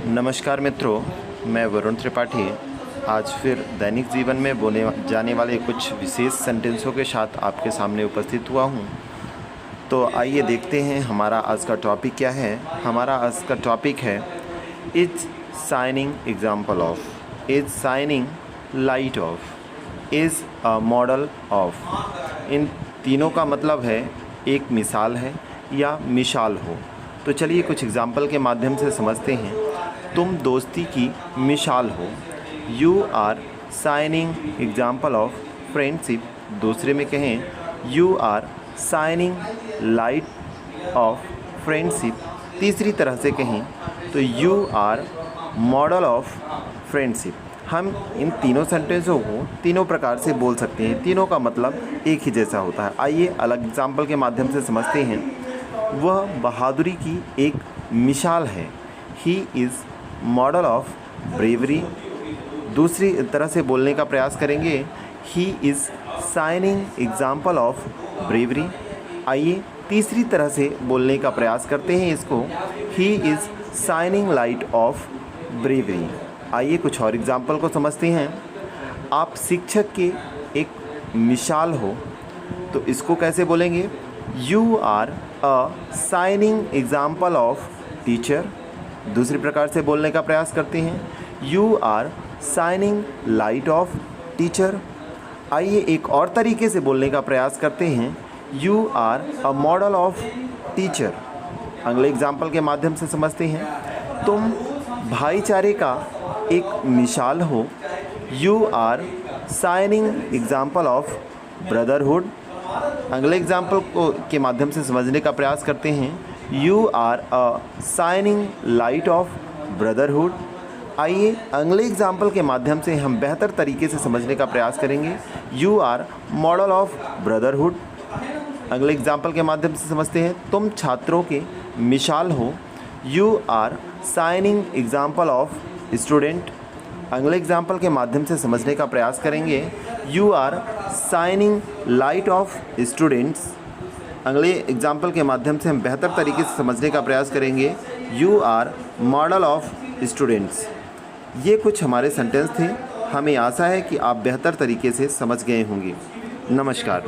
नमस्कार मित्रों, मैं वरुण त्रिपाठी आज फिर दैनिक जीवन में बोले जाने वाले कुछ विशेष सेंटेंसों के साथ आपके सामने उपस्थित हुआ हूँ। तो आइए देखते हैं हमारा आज का टॉपिक क्या है। हमारा आज का टॉपिक है is shining example of, is shining light of, is a model of. इन तीनों का मतलब है एक मिसाल है या मिसाल हो। तो चलिए कुछ एग्जाम्पल के माध्यम से समझते हैं। तुम दोस्ती की मिसाल हो, you are shining example of friendship. दूसरे में कहें you are shining light of friendship. तीसरी तरह से कहें तो you are model of friendship. हम इन तीनों सेंटेंसों को तीनों प्रकार से बोल सकते हैं, तीनों का मतलब एक ही जैसा होता है। आइए अलग एग्जाम्पल के माध्यम से समझते हैं। वह बहादुरी की एक मिसाल है, he is model of bravery. दूसरी तरह से बोलने का प्रयास करेंगे, he is shining example of bravery. आइए तीसरी तरह से बोलने का प्रयास करते हैं इसको, he is shining light of bravery. आइए कुछ और एग्जाम्पल को समझते हैं। आप शिक्षक के एक मिसाल हो, तो इसको कैसे बोलेंगे? You are a shining example of teacher. दूसरी प्रकार से बोलने का प्रयास करते हैं, you are shining light of teacher. आइए एक और तरीके से बोलने का प्रयास करते हैं, you are a model of teacher. अगले एग्जाम्पल के माध्यम से समझते हैं। तुम भाईचारे का एक मिसाल हो, you are shining example of brotherhood. अगले एग्जाम्पल को के माध्यम से समझने का प्रयास करते हैं, you are a shining light of brotherhood. आइए अगले एग्जाम्पल के माध्यम से हम बेहतर तरीके से समझने का प्रयास करेंगे, you are model of brotherhood. अगले एग्जाम्पल के माध्यम से समझते हैं। तुम छात्रों के मिसाल हो, you are shining example of student. अगले एग्जाम्पल के माध्यम से समझने का प्रयास करेंगे, you are shining light of students. अगले एग्जाम्पल के माध्यम से हम बेहतर तरीके से समझने का प्रयास करेंगे, you are model of students. ये कुछ हमारे सेंटेंस थे। हमें आशा है कि आप बेहतर तरीके से समझ गए होंगे। नमस्कार।